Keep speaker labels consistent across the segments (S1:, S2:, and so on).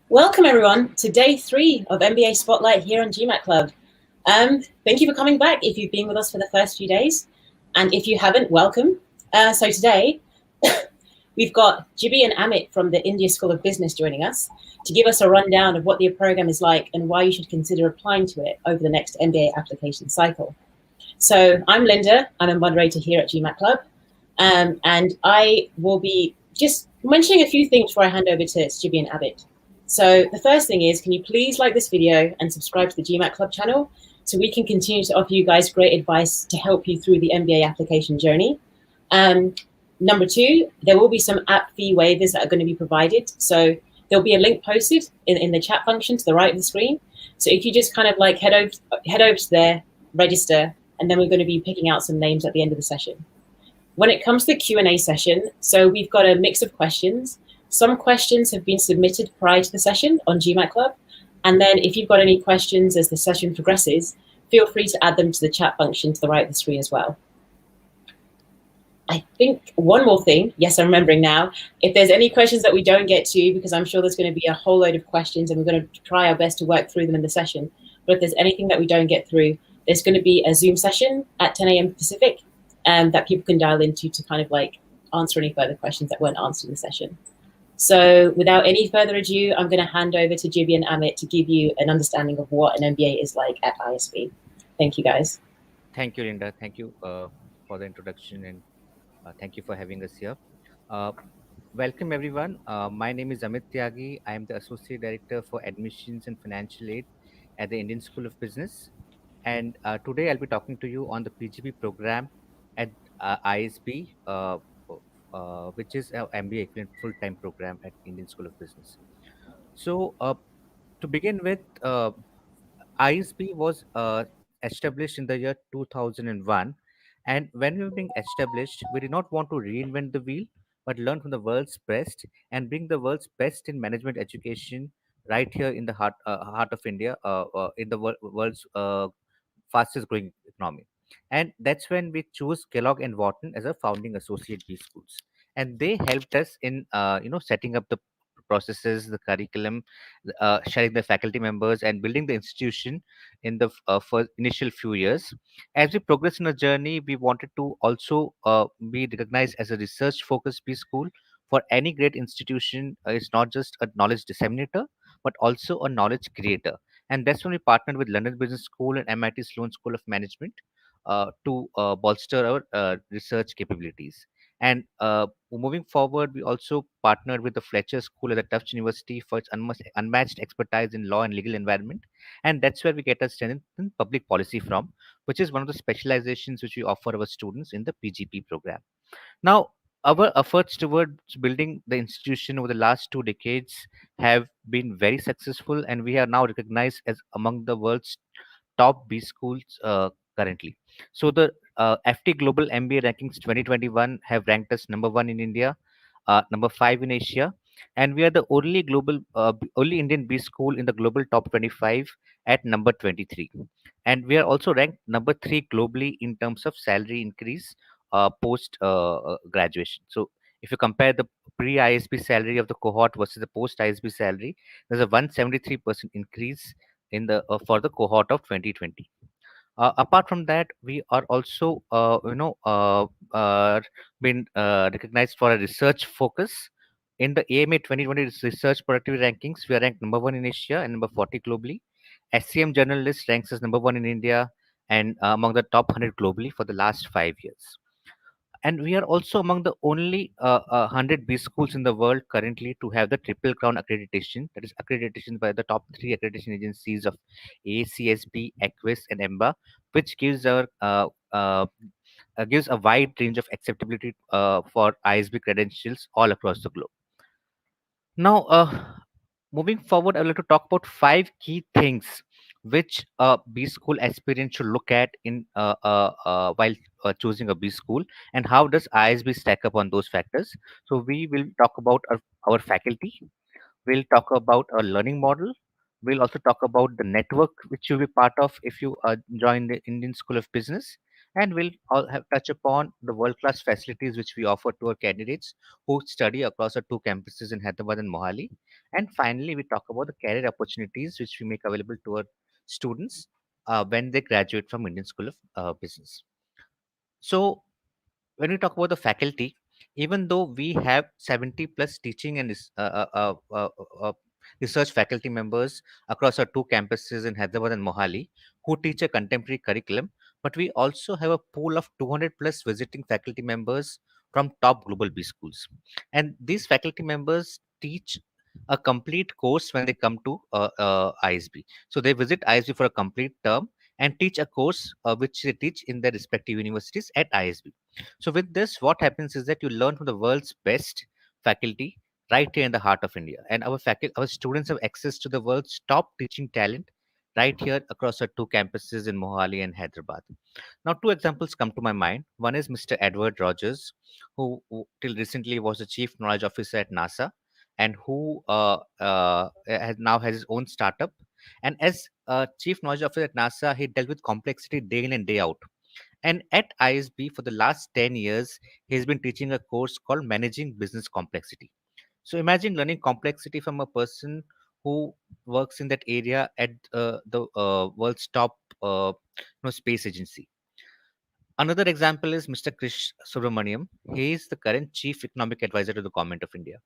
S1: Welcome everyone to day 3 of MBA Spotlight here on GMAT Club. Thank you for coming back if you've been with us for the first few days. And if you haven't, welcome. So today, we've got Jibbi and Amit from the India School of Business joining us to give us a rundown of what the program is like and why you should consider applying to it over the next MBA application cycle. So I'm Linda, I'm a moderator here at GMAT Club, and I will be just mentioning a few things before I hand over to Jibbi and Amit. So the first thing is, can you please like this video and subscribe to the GMAT Club channel so we can continue to offer you guys great advice to help you through the MBA application journey. Number 2, there will be some app fee waivers that are going to be provided. So there'll be a link posted in the chat function to the right of the screen. So if you just kind of like head over to there, register, and then we're going to be picking out some names at the end of the session. When it comes to the Q&A session, so we've got a mix of questions. Some questions have been submitted prior to the session on GMAT Club. And then if you've got any questions as the session progresses, feel free to add them to the chat function to the right of the screen as well. I think one more thing, yes, I'm remembering now, if there's any questions that we don't get to, because I'm sure there's going to be a whole load of questions and we're going to try our best to work through them in the session. But if there's anything that we don't get through, there's going to be a Zoom session at 10 a.m. Pacific that people can dial into to kind of like answer any further questions that weren't answered in the session. So without any further ado, I'm going to hand over to Jibbi and Amit to give you an understanding of what an MBA is like at ISB. Thank you, guys.
S2: Thank you, Linda. Thank you for the introduction, and thank you for having us here. Welcome, everyone. My name is Amit Tyagi. I am the Associate Director for Admissions and Financial Aid at the Indian School of Business. And today I'll be talking to you on the PGP program at ISB, which is our MBA equivalent full-time program at Indian School of Business. So, to begin with, ISB was established in the year 2001. And when we were being established, we did not want to reinvent the wheel, but learn from the world's best and bring the world's best in management education right here in the heart of India, in the world's fastest growing economy. And that's when we chose Kellogg and Wharton as a founding associate B schools. And they helped us in, setting up the processes, the curriculum, sharing the faculty members, and building the institution in the first initial few years. As we progress in the journey, we wanted to also be recognized as a research-focused B school. For any great institution, it's not just a knowledge disseminator, but also a knowledge creator. And that's when we partnered with London Business School and MIT Sloan School of Management to bolster our research capabilities. And moving forward, we also partnered with the Fletcher School at the Tufts University for its unmatched expertise in law and legal environment. And that's where we get our strength in public policy from, which is one of the specializations which we offer our students in the PGP program. Now, our efforts towards building the institution over the last 2 decades have been very successful, and we are now recognized as among the world's top B schools currently. So the FT Global MBA Rankings 2021 have ranked us number 1 in India, number 5 in Asia, and we are the only Indian B school in the global top 25 at number 23. And we are also ranked number 3 globally in terms of salary increase post graduation. So if you compare the pre-ISB salary of the cohort versus the post-ISB salary, there's a 173% increase in the for the cohort of 2020. Apart from that, we are also been recognized for a research focus. In the AMA 2020 Research Productivity Rankings, we are ranked number 1 in Asia and number 40 globally. SCM Journal List ranks us number 1 in India and among the top 100 globally for the last 5 years. And we are also among the only 100 B schools in the world currently to have the Triple Crown accreditation, that is accreditation by the top 3 accreditation agencies of ACSB, Equus, and EMBA, which gives a wide range of acceptability for ISB credentials all across the globe. Now, moving forward, I would like to talk about 5 key things which a B school aspirant should look at in while choosing a B school, and how does ISB stack up on those factors. So we will talk about our faculty. We'll talk about a learning model. We'll also talk about the network which you'll be part of if you join the Indian School of Business. And we'll all have touch upon the world-class facilities which we offer to our candidates who study across our two campuses in Hyderabad and Mohali. And finally, we talk about the career opportunities which we make available to our students when they graduate from Indian School of Business. So when we talk about the faculty, even though we have 70 plus teaching and research faculty members across our two campuses in Hyderabad and Mohali who teach a contemporary curriculum, but we also have a pool of 200 plus visiting faculty members from top global B schools. And these faculty members teach a complete course when they come to ISB. So they visit ISB for a complete term and teach a course which they teach in their respective universities at ISB. So with this, what happens is that you learn from the world's best faculty right here in the heart of India, and our students have access to the world's top teaching talent right here across our two campuses in Mohali and Hyderabad. Now, two examples come to my mind. One is Mr. Edward Rogers, who till recently was the chief knowledge officer at NASA, and who now has his own startup. And as chief knowledge officer at NASA, he dealt with complexity day in and day out. And at ISB for the last 10 years, he's been teaching a course called Managing Business Complexity. So imagine learning complexity from a person who works in that area at the world's top space agency. Another example is Mr. Krish Subramaniam. He is the current chief economic advisor to the government of India,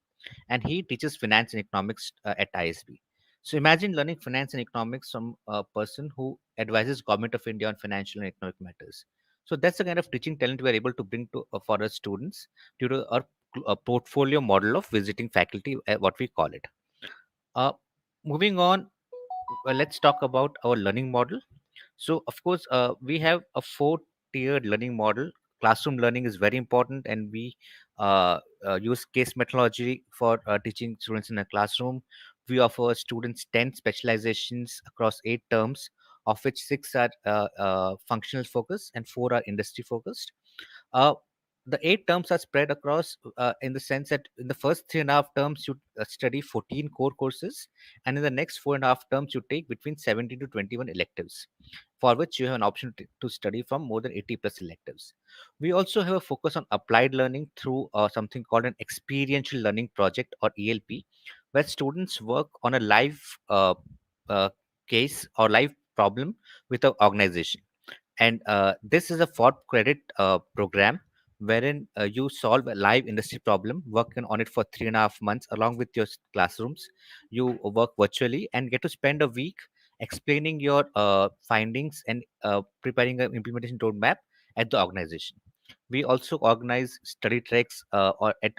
S2: and he teaches finance and economics at ISB. So imagine learning finance and economics from a person who advises government of India on financial and economic matters. So that's the kind of teaching talent we are able to bring to for our students due to our portfolio model of visiting faculty, what we call it. Uh, Moving on, let's talk about our learning model. So, of course, we have a four-tiered learning model. Classroom learning is very important, and we use case methodology for teaching students in a classroom. We offer students 10 specializations across 8 terms, of which 6 are functional focus and 4 are industry focused. Uh, the 8 terms are spread across in the sense that in the first 3.5 terms you study 14 core courses, and in the next 4.5 terms you take between 17 to 21 electives, for which you have an option to study from more than 80 plus electives. We also have a focus on applied learning through something called an experiential learning project or ELP, where students work on a live uh, case or live problem with an organization. And this is a for credit program wherein you solve a live industry problem, working on it for 3.5 months along with your classrooms. You work virtually and get to spend a week explaining your findings and preparing an implementation roadmap at the organization. We also organize study treks at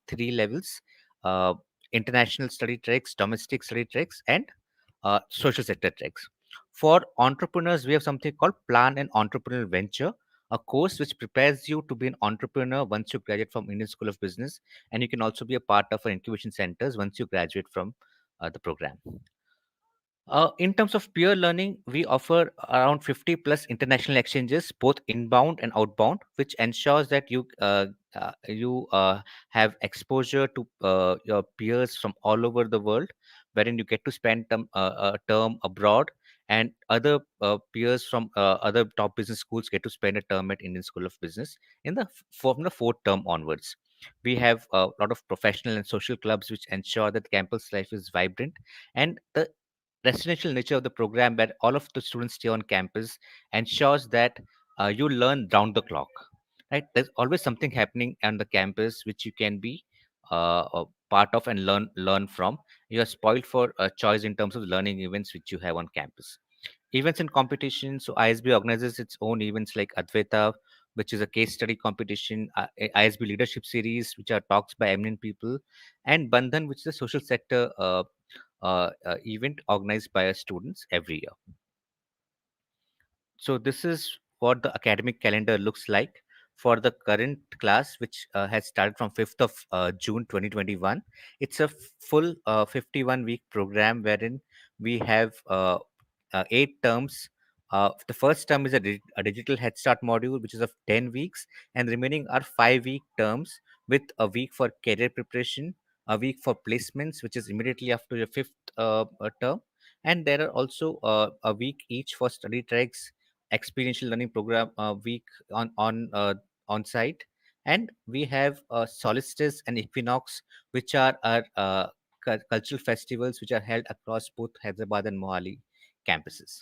S2: 3 levels: uh, international study treks, domestic study treks, and social sector treks. For entrepreneurs, we have something called Plan an Entrepreneurial Venture, a course which prepares you to be an entrepreneur once you graduate from Indian School of Business, and you can also be a part of our incubation centers once you graduate from the program. In terms of peer learning, we offer around 50 plus international exchanges, both inbound and outbound, which ensures that you have exposure to your peers from all over the world, wherein you get to spend a term abroad, and other peers from other top business schools get to spend a term at Indian School of Business from the fourth term onwards. We have a lot of professional and social clubs which ensure that campus life is vibrant, and the residential nature of the program where all of the students stay on campus ensures that you learn round the clock, right? There's always something happening on the campus which you can be a part of and learn from. You are spoiled for a choice in terms of learning events which you have on campus. Events and competitions. So ISB organizes its own events like Advaita, which is a case study competition, ISB leadership series, which are talks by eminent people, and Bandhan, which is a social sector event organized by our students every year. So this is what the academic calendar looks like for the current class, which has started from 5th of June 2021. It's a full 51-week program wherein we have 8 terms. The first term is a digital head start module, which is of 10 weeks, and remaining are 5-week terms with a week for career preparation, a week for placements, which is immediately after your fifth term, and there are also a week each for study tracks experiential learning program week on site, and we have solstice and equinox, which are our cultural festivals which are held across both Hyderabad and Mohali campuses.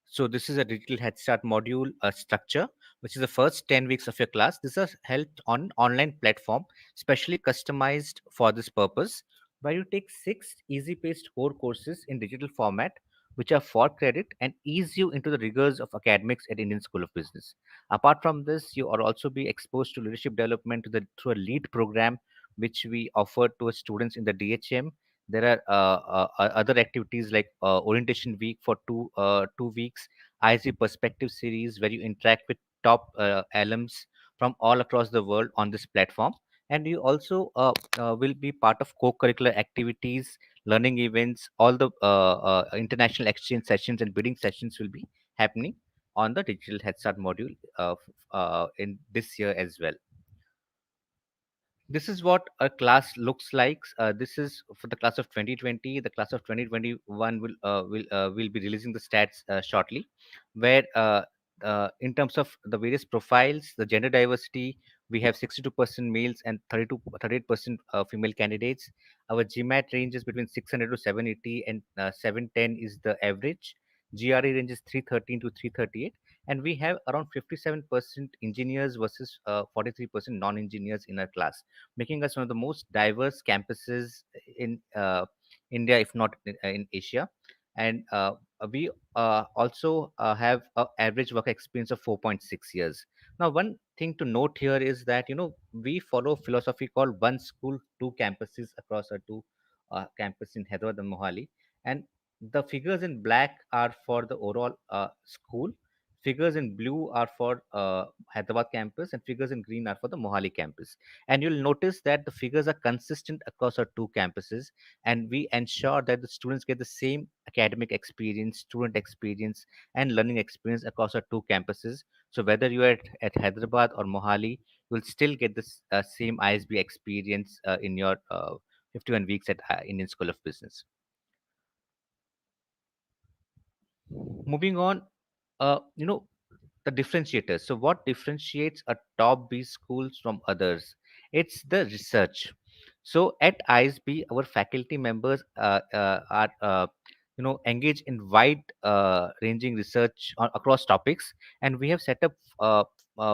S2: So this is a digital head start module structure, which is the first 10 weeks of your class. This is held on online platform, specially customized for this purpose, where you take 6 easy-paced core courses in digital format, which are for credit and ease you into the rigors of academics at Indian School of Business. Apart from this, you are also be exposed to leadership development through a lead program, which we offer to our students in the DHM. There are other activities like orientation week for 2 weeks, ISB perspective series where you interact with top alums from all across the world on this platform. And you also will be part of co-curricular activities, learning events. All the international exchange sessions and bidding sessions will be happening on the digital head start module in this year as well. This is what a class looks like. This is for the class of 2020. The class of 2021 will be releasing the stats shortly, where in terms of the various profiles, the gender diversity, we have 62% males and 38% female candidates. Our GMAT ranges between 600 to 780, and 710 is the average. GRE ranges 313 to 338, and we have around 57% engineers versus 43% non-engineers in our class, making us one of the most diverse campuses in India, if not in Asia. And we also have an average work experience of 4.6 years. Now, one thing to note here is that we follow philosophy called one school, two campuses across our two campus in Hyderabad and Mohali, and the figures in black are for the overall school. Figures in blue are for Hyderabad campus, and figures in green are for the Mohali campus. And you'll notice that the figures are consistent across our two campuses, and we ensure that the students get the same academic experience, student experience, and learning experience across our two campuses. So whether you are at Hyderabad or Mohali, you'll still get this same ISB experience in your 51 weeks at Indian School of Business. Moving on, the differentiators. So, what differentiates a top B schools from others? It's the research. So, at ISB, our faculty members are engaged in wide ranging research across topics, and we have set up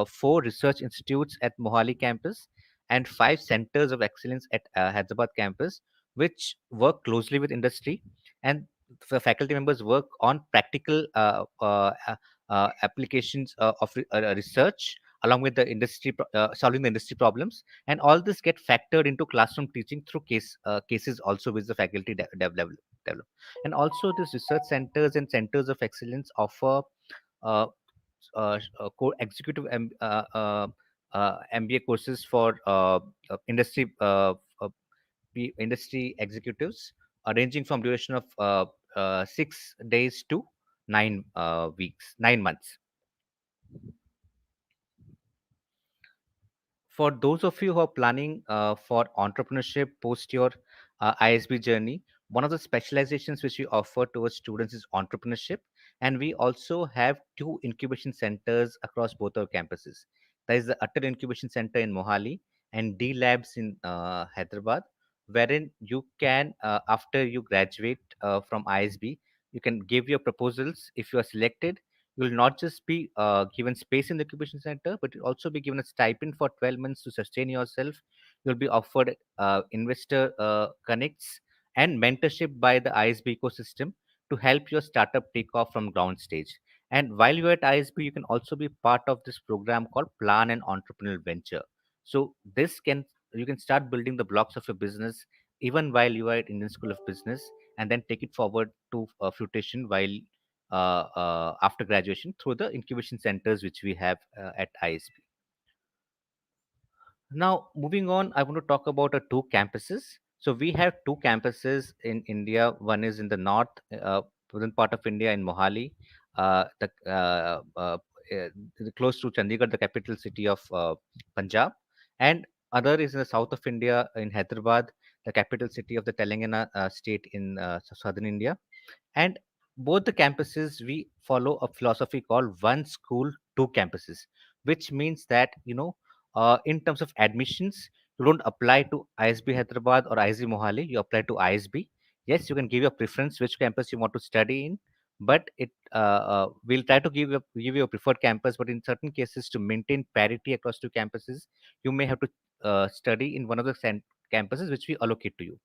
S2: 4 research institutes at Mohali campus and 5 centers of excellence at Hyderabad campus, which work closely with industry, and the faculty members work on practical applications of research along with the solving the industry problems, and all this get factored into classroom teaching through cases also, which the faculty develop. And also these research centers and centers of excellence offer uh, executive MBA courses for industry executives, ranging from duration of 6 days to 9 months. For those of you who are planning for entrepreneurship post your ISB journey, one of the specializations which we offer to our students is entrepreneurship, and we also have 2 incubation centers across both our campuses. There is the Atal Incubation Center in Mohali and D Labs in Hyderabad, wherein you can, after you graduate from ISB, you can give your proposals. If you are selected, you will not just be given space in the incubation center, but you'll also be given a stipend for 12 months to sustain yourself. You'll be offered investor connects and mentorship by the ISB ecosystem to help your startup take off from ground stage. And while you're at ISB, you can also be part of this program called Plan and Entrepreneurial Venture. So this can you can start building the blocks of your business even while you are at Indian School of Business, and then take it forward to fruition while after graduation through the incubation centers which we have at ISB. Now, moving on, I want to talk about our 2 campuses. So we have 2 campuses in India. One is in the north, northern part of India in Mohali, the close to Chandigarh, the capital city of Punjab, and other is in the south of India in Hyderabad, the capital city of the Telangana state in southern India. And both the campuses we follow a philosophy called one school, two campuses, which means that in terms of admissions, you don't apply to ISB Hyderabad or ISB Mohali, you apply to ISB. Yes, you can give your preference which campus you want to study in, but it we'll try to give you a preferred campus. But in certain cases, to maintain parity across two campuses, you may have to study in one of the campuses which we allocate to you.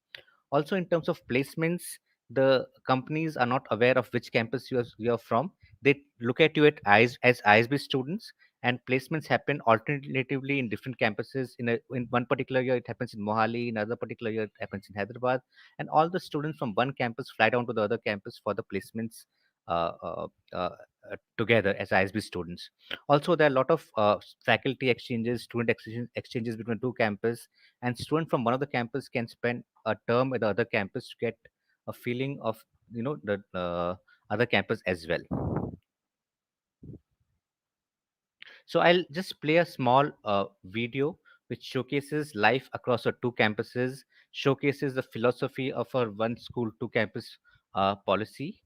S2: Also, in terms of placements, the companies are not aware of which campus you are from. They look at you as ISB students, and placements happen alternatively in different campuses. In one particular year, it happens in Mohali. In another particular year, it happens in Hyderabad. And all the students from one campus fly down to the other campus for the placements uh, uh, uh, together as ISB students. Also, there are a lot of faculty exchanges, student exchanges between two campuses, and student from one of the campus can spend a term at the other campus to get a feeling of the other campus as well. So I'll just play a small video which showcases life across our two campuses, showcases the philosophy of our one school two campus policy.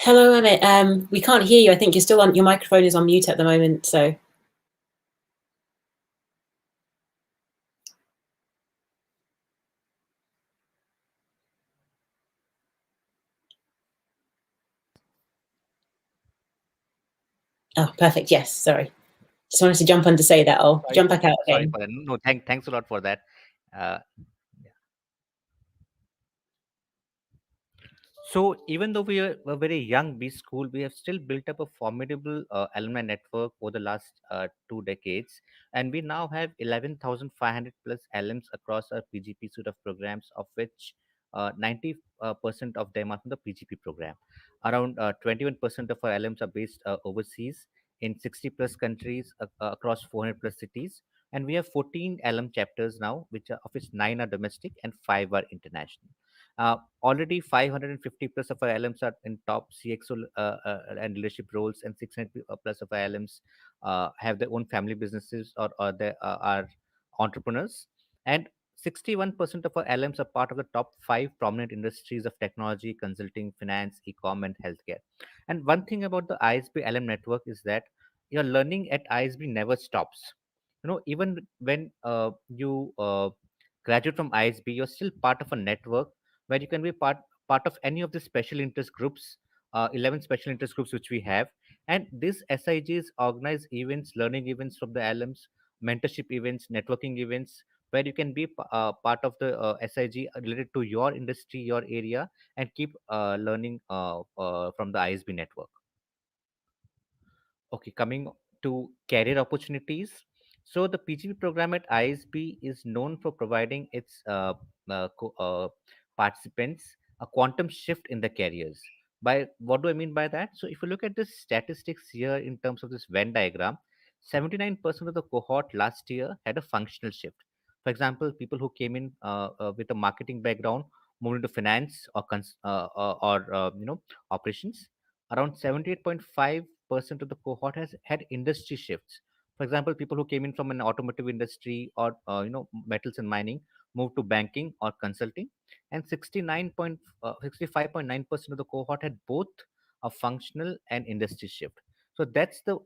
S1: Hello, Amit. We can't hear you. I think you're still on. Your microphone is on mute at the moment. So. Oh, perfect. Yes. Sorry. Just wanted to jump on to say that. I'll
S2: Sorry
S1: jump
S2: for
S1: back out
S2: sorry
S1: again.
S2: for that. No, thanks a lot for that. Uh, So even though we are a very young B school, we have still built up a formidable alumni network over the last 2 decades, and we now have 11,500 plus alums across our PGP suite of programs, of which 90% of them are from the PGP program. Around 21% of our alums are based overseas in 60 plus countries across 400 plus cities, and we have 14 alum chapters now, of which 9 are domestic and 5 are international. Already 550 plus of our ILMs are in top CXO and leadership roles, and 600 plus of our ILMs have their own family businesses, or they are entrepreneurs. And 61% of our LMs are part of the top five prominent industries of technology, consulting, finance, e-com, and healthcare. And one thing about the ISB LM network is that your learning at ISB never stops. Even when you graduate from ISB, you're still part of a network where you can be part of any of the special interest groups, 11 special interest groups which we have. And these SIGs organize events, learning events from the LMs, mentorship events, networking events, where you can be part of the SIG related to your industry, your area, and keep learning from the ISB network. Okay, coming to career opportunities. So the PGP program at ISB is known for providing its participants a quantum shift in their careers. By what do I mean by that? So if you look at the statistics here in terms of this Venn diagram, 79% of the cohort last year had a functional shift. For example, people who came in with a marketing background moved into finance or operations. Around 78.5% of the cohort has had industry shifts. For example, people who came in from an automotive industry or metals and mining moved to banking or consulting, and 65.9% of the cohort had both a functional and industry shift. So that's the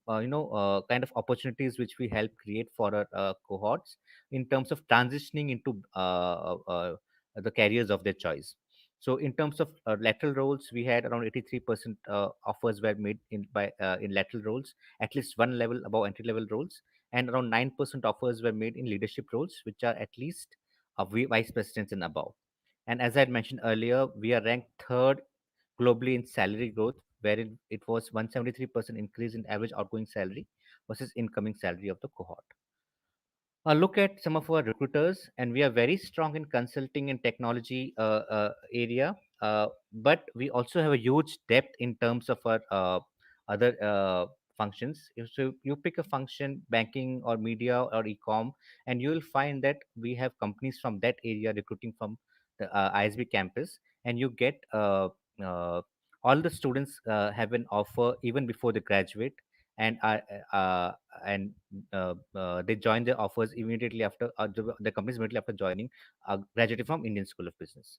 S2: kind of opportunities which we help create for our cohorts in terms of transitioning into the careers of their choice. So in terms of lateral roles, we had around 83% offers were made in lateral roles, at least one level above entry level roles, and around 9% offers were made in leadership roles, which are at least vice presidents and above. And as I had mentioned earlier, we are ranked third globally in salary growth, wherein it was 173% increase in average outgoing salary versus incoming salary of the cohort. Look at some of our recruiters, and we are very strong in consulting and technology area, but we also have a huge depth in terms of our other functions. So you pick a function, banking or media or e-com, and you will find that we have companies from that area recruiting from the ISB campus, and you get all the students have an offer even before they graduate, and are and they join their offers immediately after the companies immediately after joining, graduating from Indian School of Business.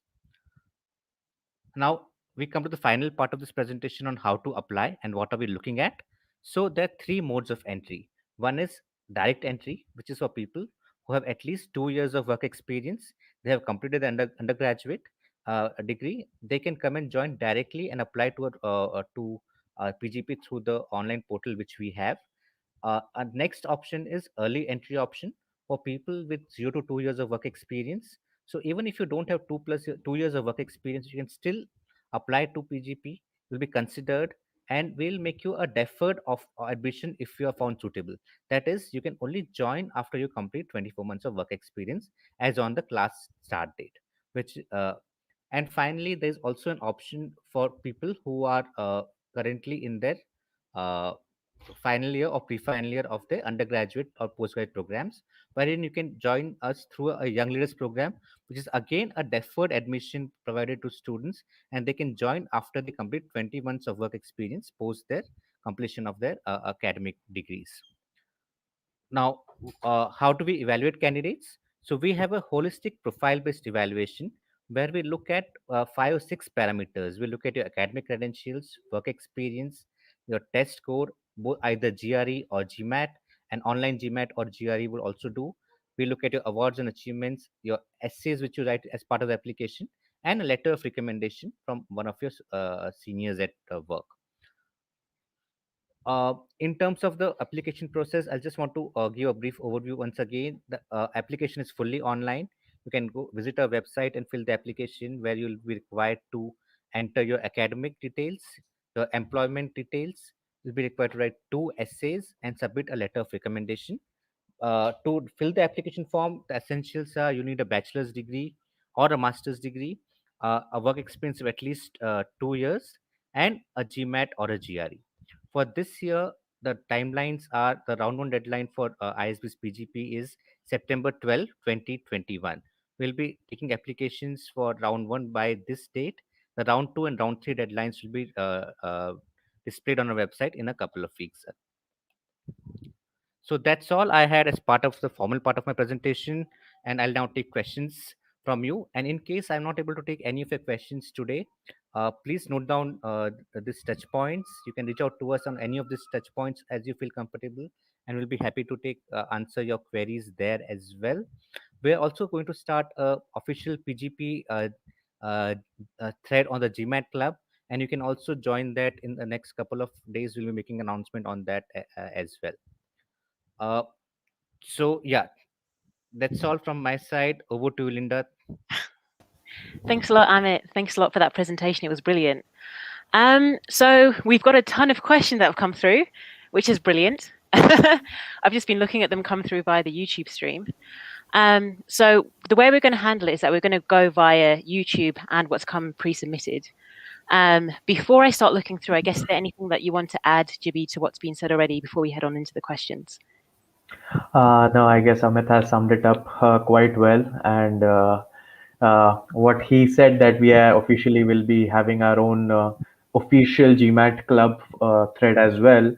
S2: Now we come to the final part of this presentation on how to apply and what are we looking at. So there are three modes of entry. One is direct entry, which is for people who have at least 2 years of work experience. They have completed the undergraduate degree. They can come and join directly and apply to PGP through the online portal which we have. Our next option is early entry option for people with 0 to 2 years of work experience. So even if you don't have 2 years of work experience, you can still apply to PGP. Will be considered, and will make you a deferred of admission if you are found suitable. That is, you can only join after you complete 24 months of work experience as on the class start date. Which and finally, there is also an option for people who are currently in their uh, final year or pre-final year of the undergraduate or postgraduate programs, wherein you can join us through a young leaders program, which is again a deferred admission provided to students, and they can join after they complete 20 months of work experience post their completion of their academic degrees. Now, how do we evaluate candidates? So we have a holistic profile-based evaluation where we look at 5 or 6 parameters. We look at your academic credentials, work experience, your test score, either GRE or GMAT, and online GMAT or GRE will also do. We look at your awards and achievements, your essays which you write as part of the application, and a letter of recommendation from one of your seniors at work. In terms of the application process, I just want to give a brief overview once again. The application is fully online. You can go visit our website and fill the application, where you'll be required to enter your academic details, your employment details. You'll be required to write 2 essays and submit a letter of recommendation. To fill the application form, the essentials are: you need a bachelor's degree or a master's degree, a work experience of at least 2 years, and a GMAT or a GRE. For this year, the timelines are: the round one deadline for ISB's PGP is September 12, 2021. We'll be taking applications for round 1 by this date. The round 2 and round 3 deadlines will be displayed on our website in a couple of weeks. So that's all I had as part of the formal part of my presentation, and I'll now take questions from you. And in case I'm not able to take any of your questions today, please note down these touch points. You can reach out to us on any of these touch points as you feel comfortable, and we'll be happy to take answer your queries there as well. We're also going to start a official PGP uh, thread on the GMAT Club, and you can also join that in the next couple of days. We'll be making announcement on that as well. Uh, so yeah, that's all from my side. Over to you, Linda.
S3: Thanks a lot, Amit. Thanks a lot for that presentation. It was brilliant. So we've got a ton of questions that have come through, which is brilliant. I've just been looking at them come through via the YouTube stream. So the way we're going to handle it is that we're going to go via YouTube and what's come pre-submitted. Before I start looking through, I guess, is there anything that you want to add, Jibbi, to what's been said already before we head on into the questions?
S4: No, I guess Amit has summed it up quite well. And what he said, that we officially will be having our own official GMAT club thread as well.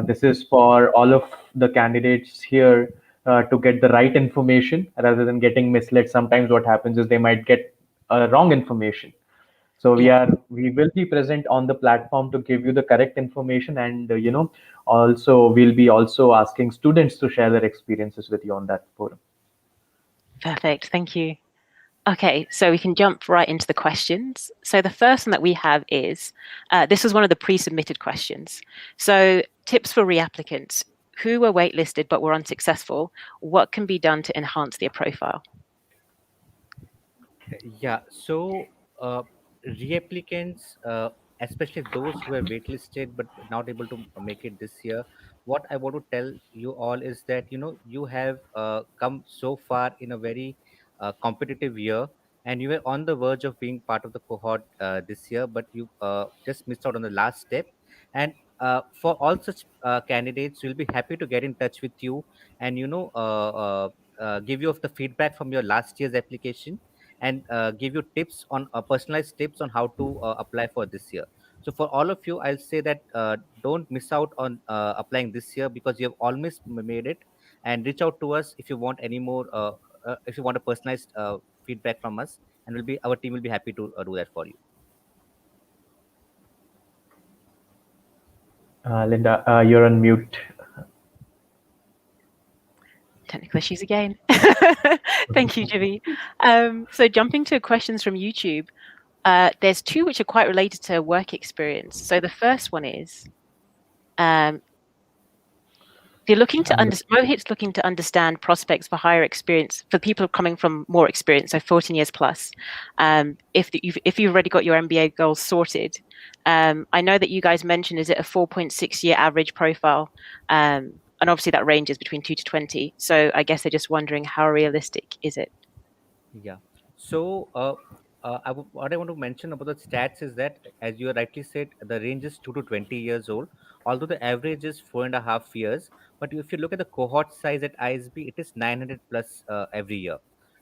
S4: This is for all of the candidates here to get the right information rather than getting misled. Sometimes what happens is they might get wrong information. So we will be present on the platform to give you the correct information, and also we'll be also asking students to share their experiences with you on that forum.
S3: Perfect. Thank you. Okay, so we can jump right into the questions. So the first one that we have is, this was one of the pre-submitted questions. So tips for reapplicants who were waitlisted but were unsuccessful. What can be done to enhance their profile?
S2: Yeah, so reapplicants, especially those who are waitlisted but not able to make it this year, what I want to tell you all is that you have come so far in a very competitive year, and you were on the verge of being part of the cohort this year, but you just missed out on the last step. And for all such candidates, we'll be happy to get in touch with you and give you of the feedback from your last year's application, and give you tips on personalized tips on how to apply for this year. So for all of you, I'll say that don't miss out on applying this year, because you have almost made it. And reach out to us if you want any more, if you want a personalized feedback from us, and our team will be happy to do that for you.
S4: Linda, you're on mute.
S3: Technical issues again. Thank you, Jibbi. So jumping to questions from YouTube, there's two which are quite related to work experience. So the first one is, if you're looking to Mohit's looking to understand prospects for higher experience for people coming from more experience, so 14 years plus. If you've already got your MBA goals sorted, I know that you guys mentioned, is it a 4.6 year average profile? And obviously that ranges between 2 to 20. So I guess they're just wondering, how realistic is it?
S2: Yeah. So what I want to mention about the stats is that, as you rightly said, the range is 2 to 20 years old, although the average is 4.5 years. But if you look at the cohort size at ISB, it is 900 plus every year.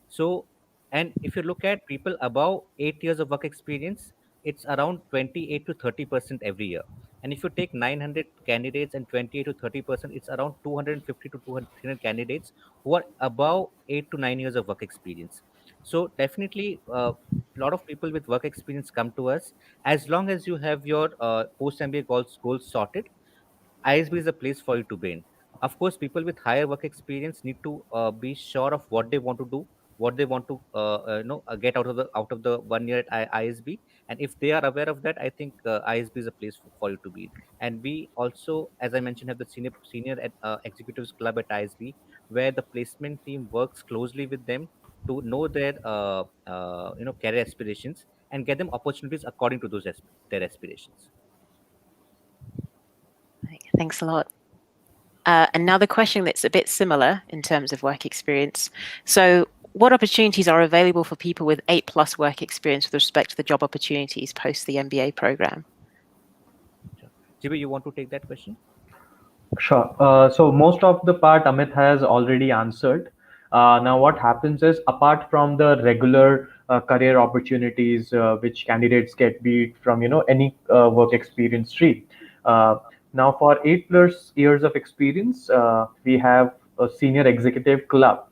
S2: So, and if you look at people above 8 years of work experience, it's around 28 to 30% every year. And if you take 900 candidates and 28 to 30%, it's around 250 to 200 candidates who are above 8 to 9 years of work experience. So definitely, a lot of people with work experience come to us. As long as you have your post MBA goals sorted, ISB is a place for you to be in. Of course, people with higher work experience need to be sure of what they want to do, what they want to get out of the 1 year at ISB. And if they are aware of that, I think ISB is a place for you to be in. And we also, as I mentioned, have the senior executives club at ISB, where the placement team works closely with them to know their career aspirations and get them opportunities according to their aspirations.
S3: Thanks a lot. Another question that's a bit similar in terms of work experience. So what opportunities are available for people with 8+ work experience with respect to the job opportunities post the MBA program?
S2: Jibbi, you want to take that question?
S4: Sure. So most of the part Amit has already answered. Now, what happens is, apart from the regular career opportunities which candidates get, be it from any work experience stream. Now, for 8+ years of experience, we have a senior executive club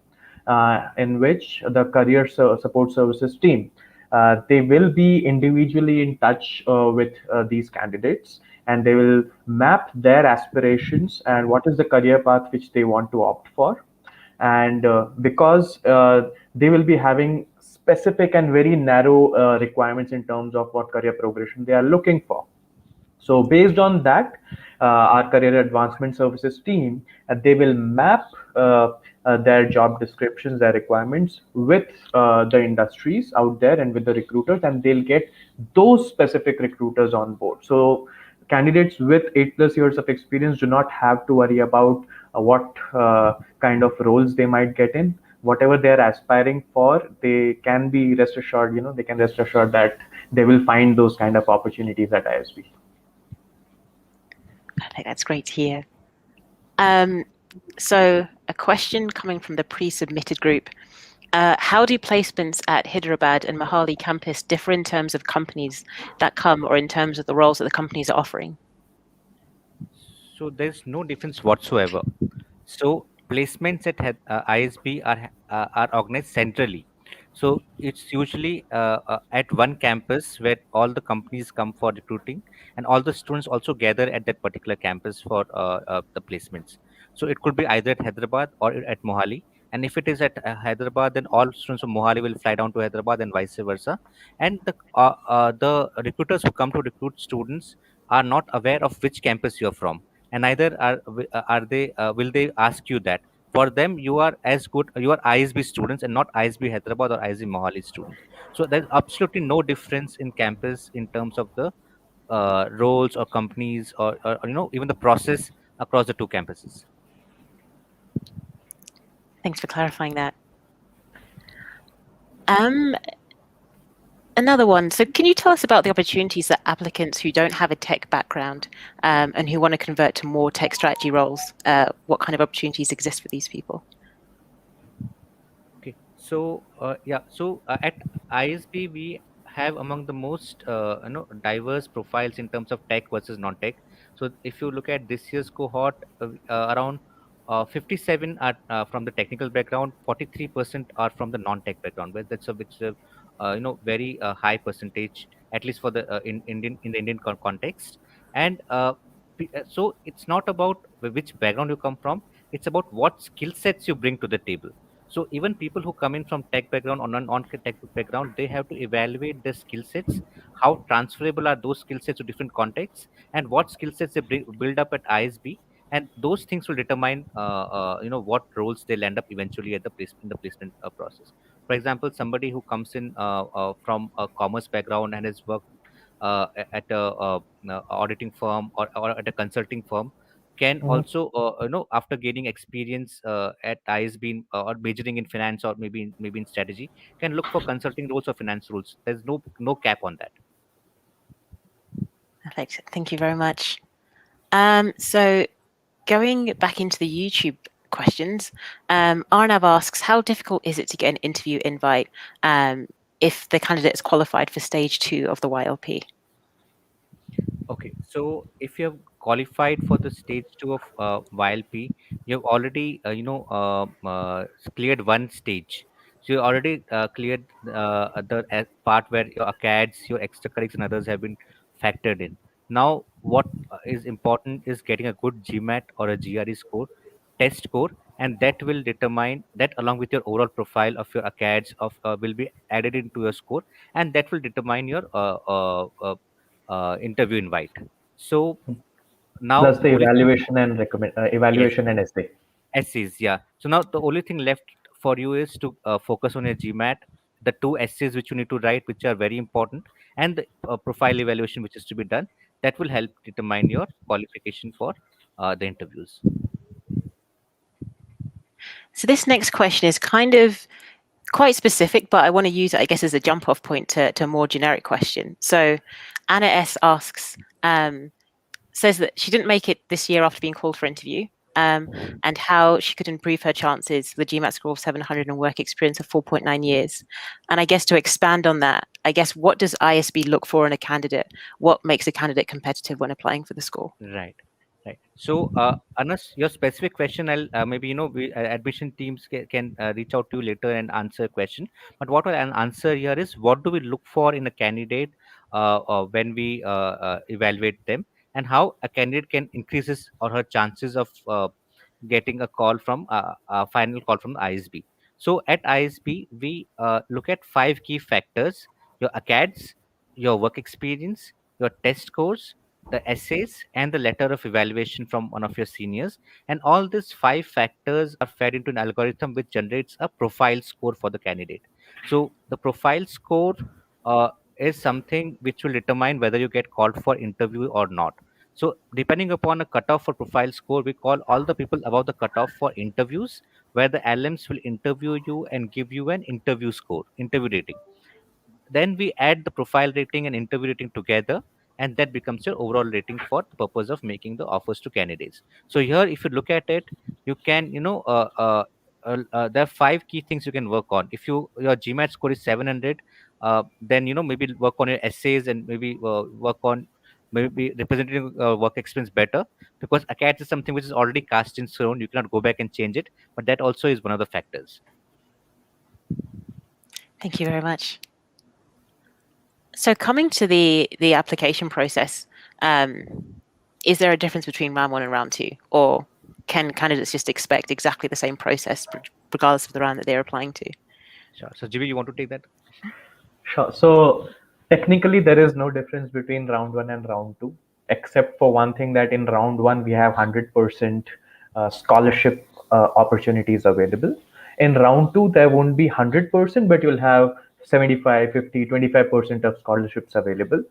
S4: in which the career support services team they will be individually in touch with these candidates, and they will map their aspirations and what is the career path which they want to opt for. And because they will be having specific and very narrow requirements in terms of what career progression they are looking for. So based on that, our career advancement services team, they will map their job descriptions, their requirements with the industries out there and with the recruiters, and they'll get those specific recruiters on board. So candidates with 8+ years of experience do not have to worry about what kind of roles they might get in. Whatever they're aspiring for, they can be rest assured, they can rest assured that they will find those kind of opportunities at ISB.
S3: Perfect. That's great to hear. So a question coming from the pre-submitted group. How do placements at Hyderabad and Mohali campus differ in terms of companies that come or in terms of the roles that the companies are offering?
S2: So there's no difference whatsoever. So placements at ISB are organized centrally. So it's usually at one campus where all the companies come for recruiting, and all the students also gather at that particular campus for the placements. So it could be either at Hyderabad or at Mohali. And if it is at Hyderabad, then all students from Mohali will fly down to Hyderabad and vice versa. And the recruiters who come to recruit students are not aware of which campus you're from, and neither are they will they ask you that. For them, you are as good, you are ISB students and not ISB Hyderabad or ISB Mohali students. So there's absolutely no difference in campus in terms of the roles or companies, or even the process across the two campuses.
S3: Thanks for clarifying that. Another one. So can you tell us about the opportunities that applicants who don't have a tech background and who want to convert to more tech strategy roles, what kind of opportunities exist for these people?
S2: Okay, so at ISB we have among the most diverse profiles in terms of tech versus non-tech. So if you look at this year's cohort, around 57 are from the technical background, 43% are from the non-tech background. Where that's a which very high percentage, at least for the in the Indian context. And so it's not about which background you come from; it's about what skill sets you bring to the table. So even people who come in from tech background or non-tech background, they have to evaluate their skill sets, how transferable are those skill sets to different contexts, and what skill sets they build up at ISB, and those things will determine what roles they'll end up eventually at the placement process. For example, somebody who comes in from a commerce background and has worked at a auditing firm or at a consulting firm can also after gaining experience at ISB or majoring in finance or maybe in strategy, can look for consulting roles or finance roles. There's no cap on that.
S3: Perfect. Thank you very much. So going back into the YouTube questions, Arnav asks, how difficult is it to get an interview invite if the candidate is qualified for stage 2 of the YLP?
S2: Okay, so if you have qualified for the stage 2 of YLP, you have already cleared one stage. So you already cleared the part where your ACADS, your extracurriculars and others have been factored in. Now, what is important is getting a good GMAT or a GRE score, test score, and that will determine that, along with your overall profile of your ACADS will be added into your score, and that will determine your interview invite. So now
S4: Plus
S2: the
S4: the
S2: only thing,
S4: evaluation and
S2: yes,
S4: evaluation and essay.
S2: essays, yeah. So now the only thing left for you is to focus on your GMAT, the two essays which you need to write, which are very important, and the profile evaluation which is to be done. That will help determine your qualification for the interviews.
S3: So this next question is kind of quite specific, but I want to use it, I guess, as a jump off point to a more generic question. So Anna S asks, says that she didn't make it this year after being called for interview. and how she could improve her chances with a GMAT score of 700 and work experience of 4.9 years. And I guess to expand on that, I guess what does ISB look for in a candidate? What makes a candidate competitive when applying for the school?
S2: Right. Right. So, Anas, your specific question, I'll maybe we admission teams can reach out to you later and answer a question. But what I'll answer here is, what do we look for in a candidate when we evaluate them, and how a candidate can increase his or her chances of getting a call from a final call from the ISB. So at ISB, we look at 5 key factors: your ACADS, your work experience, your test scores, the essays, and the letter of evaluation from one of your seniors. And all these 5 factors are fed into an algorithm which generates a profile score for the candidate. So the profile score is something which will determine whether you get called for interview or not. So depending upon a cutoff for profile score, we call all the people above the cutoff for interviews, where the LMs will interview you and give you an interview score, interview rating. Then we add the profile rating and interview rating together, and that becomes your overall rating for the purpose of making the offers to candidates. So here, if you look at it, you can there are 5 key things you can work on. If your GMAT score is 700, then maybe work on your essays, and maybe work on maybe representing work experience better, because ACADS is something which is already cast in stone. You cannot go back and change it, but that also is one of the factors.
S3: Thank you very much. So coming to the application process, is there a difference between round 1 and round 2, or can candidates just expect exactly the same process regardless of the round that they're applying to?
S2: Sure. So Jibbi, you want to take that?
S4: Sure. So technically, there is no difference between round 1 and round 2, except for one thing, that in round 1 we have 100% scholarship opportunities available. In round 2, there won't be 100%, but you'll have 75, 50, 25% of scholarships available.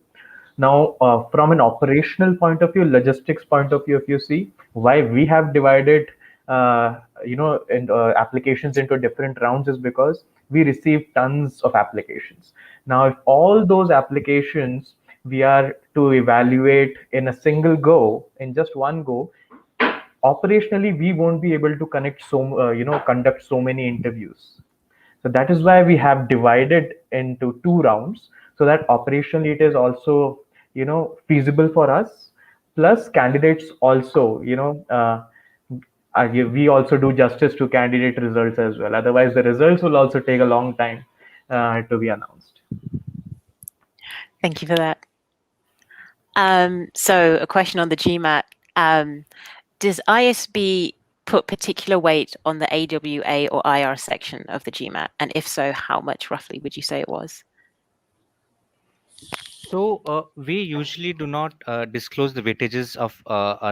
S4: Now, from an operational point of view, logistics point of view, if you see why we have divided, applications into different rounds, is because we receive tons of applications. Now, if all those applications we are to evaluate in a single go, in just one go, operationally we won't be able to conduct so many interviews. So that is why we have divided into 2 rounds, so that operationally it is also feasible for us. Plus, candidates also we also do justice to candidate results as well. Otherwise, the results will also take a long time to be announced.
S3: Thank you for that. So a question on the GMAT. Does ISB put particular weight on the AWA or IR section of the GMAT? And if so, how much roughly would you say it was?
S2: So we usually do not disclose the weightages of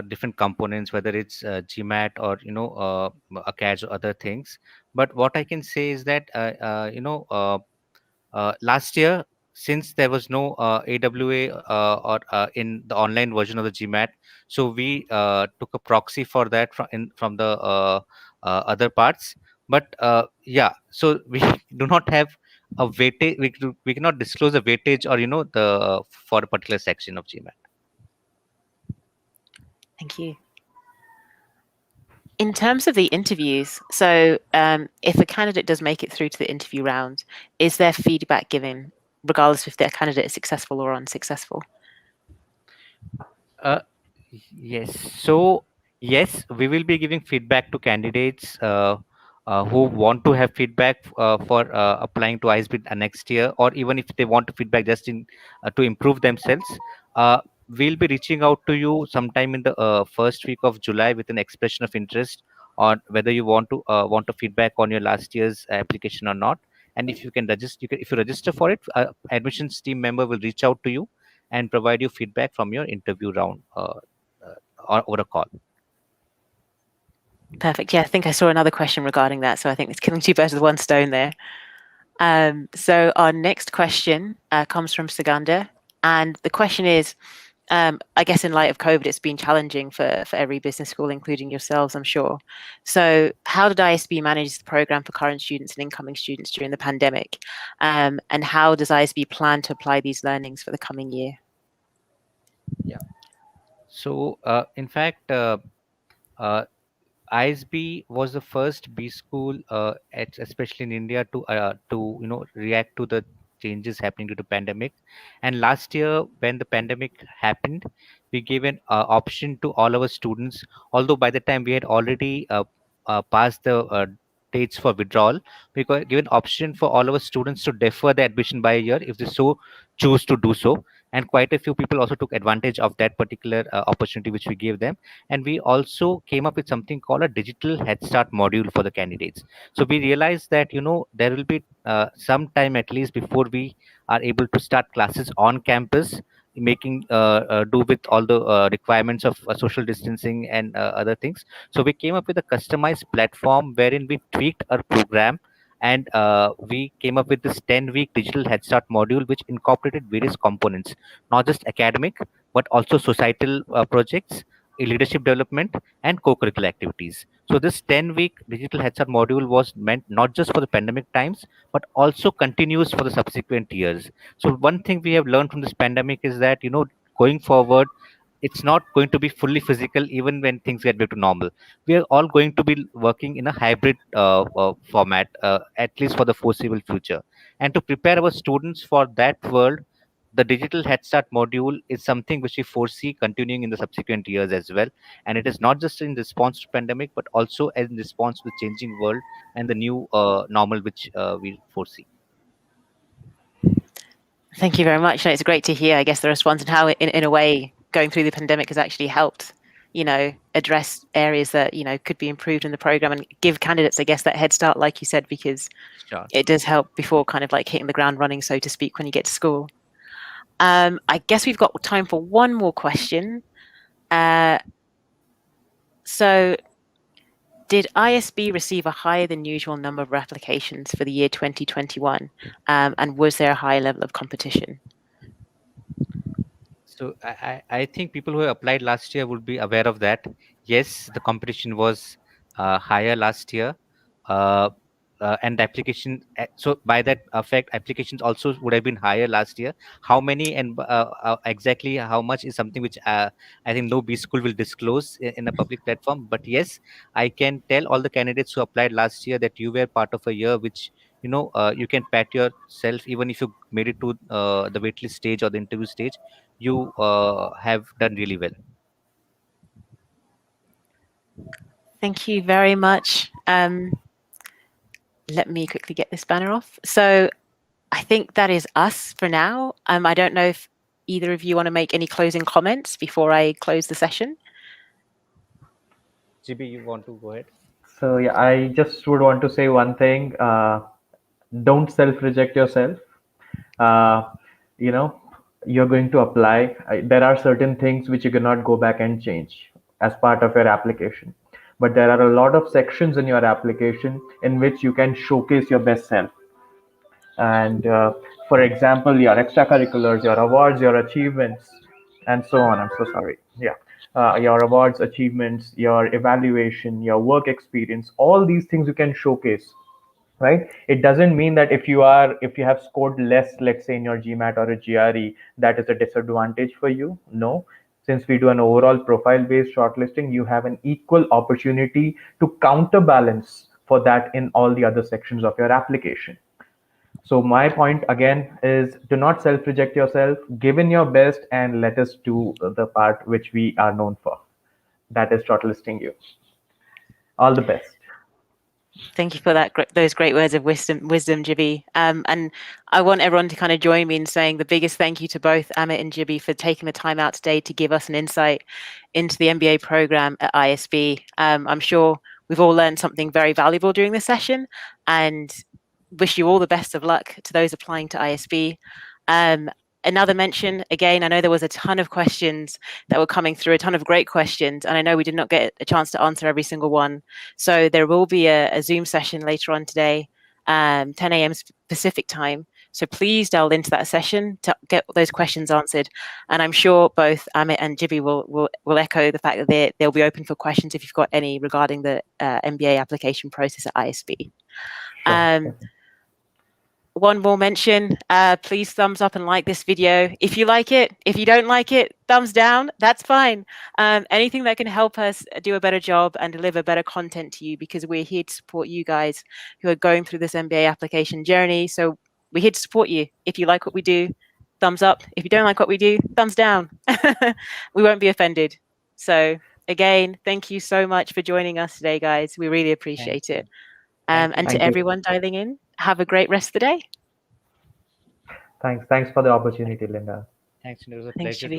S2: different components, whether it's GMAT or ACADS or other things. But what I can say is that last year, since there was no AWA or in the online version of the GMAT, so we took a proxy for that from the other parts. But yeah, so we do not have a weightage. We cannot disclose a weightage or the for a particular section of GMAT.
S3: Thank you. In terms of the interviews, so if a candidate does make it through to the interview round, is there feedback given, regardless if their candidate is successful or unsuccessful?
S2: Yes. So yes, we will be giving feedback to candidates who want to have feedback for applying to ISB next year, or even if they want to feedback just in to improve themselves. We'll be reaching out to you sometime in the first week of July with an expression of interest on whether you want to feedback on your last year's application or not. And if you can register, if you register for it, admissions team member will reach out to you and provide you feedback from your interview round over a call.
S3: Perfect. Yeah, I think I saw another question regarding that. So I think it's killing 2 birds with 1 stone there. So our next question comes from Suganda. And the question is, I guess in light of COVID, it's been challenging for every business school, including yourselves, I'm sure. So how did ISB manage the program for current students and incoming students during the pandemic? And how does ISB plan to apply these learnings for the coming year?
S2: Yeah. So in fact, ISB was the first B school, especially in India, to react to the changes happening due to pandemic. And last year, when the pandemic happened, we gave an option to all our students. Although by the time we had already passed the dates for withdrawal, we got given option for all our students to defer the admission by a year if they so choose to do so. And quite a few people also took advantage of that particular opportunity which we gave them. And we also came up with something called a digital head start module for the candidates. So we realized that there will be some time at least before we are able to start classes on campus, making do with all the requirements of social distancing and other things. So we came up with a customized platform wherein we tweaked our program, and we came up with this 10-week digital head start module which incorporated various components, not just academic but also societal projects, leadership development, and co-curricular activities. So this 10-week digital head start module was meant not just for the pandemic times but also continues for the subsequent years. So one thing we have learned from this pandemic is that going forward, it's not going to be fully physical even when things get back to normal. We are all going to be working in a hybrid format, at least for the foreseeable future. And to prepare our students for that world, the digital head start module is something which we foresee continuing in the subsequent years as well. And it is not just in response to pandemic but also in response to the changing world and the new normal which we foresee.
S3: Thank you very much. And it's great to hear, I guess, the response and how, in a way, going through the pandemic has actually helped, address areas that, could be improved in the program and give candidates, I guess, that head start, like you said, because
S2: Sure.
S3: it does help before kind of like hitting the ground running, so to speak, when you get to school. I guess we've got time for one more question. So did ISB receive a higher than usual number of applications for the year 2021? And was there a high level of competition?
S2: So I think people who applied last year would be aware of that. Yes, the competition was higher last year. Uh, and the application, so by that effect, applications also would have been higher last year. How many and exactly how much is something which I think no B school will disclose in a public platform. But yes, I can tell all the candidates who applied last year that you were part of a year which you can pat yourself, even if you made it to the waitlist stage or the interview stage, you have done really well.
S3: Thank you very much. Let me quickly get this banner off. So I think that is us for now. I don't know if either of you want to make any closing comments before I close the session.
S2: Jibbi, you want to go ahead?
S4: So yeah, I just would want to say one thing. Don't self-reject yourself. You know, you're going to apply. There are certain things which you cannot go back and change as part of your application. But there are a lot of sections in your application in which you can showcase your best self. And for example, your extracurriculars, your awards, your achievements, and so on. I'm so sorry. Yeah. Your awards, achievements, your evaluation, your work experience, all these things you can showcase, right? It doesn't mean that if you have scored less, let's say in your GMAT or a GRE, that is a disadvantage for you. No, since we do an overall profile based shortlisting, you have an equal opportunity to counterbalance for that in all the other sections of your application. So my point again is, do not self-reject yourself, give in your best, and let us do the part which we are known for. That is shortlisting you. All the best.
S3: Thank you for those great words of wisdom, Jibbi. And I want everyone to kind of join me in saying the biggest thank you to both Amit and Jibbi for taking the time out today to give us an insight into the MBA program at ISB. I'm sure we've all learned something very valuable during this session, and wish you all the best of luck to those applying to ISB. Another mention, again, I know there was a ton of questions that were coming through, a ton of great questions, and I know we did not get a chance to answer every single one. So there will be a Zoom session later on today, 10 a.m. Pacific time. So please dial into that session to get those questions answered. And I'm sure both Amit and Jibbi will echo the fact that they'll be open for questions if you've got any regarding the MBA application process at ISB.
S4: Sure.
S3: one more mention, please thumbs up and like this video if you like it. If you don't like it, thumbs down, that's fine. Anything that can help us do a better job and deliver better content to you, because we're here to support you guys who are going through this MBA application journey. So we're here to support you. If you like what we do, thumbs up. If you don't like what we do, thumbs down. We won't be offended. So again, thank you so much for joining us today, guys. We really appreciate it. And
S4: Thank
S3: to
S4: you.
S3: everyone dialing in, have a great rest of the day.
S4: Thanks for the opportunity, Linda.
S2: Thanks. It was a
S3: Thanks,
S2: pleasure
S3: Jibbi.
S2: to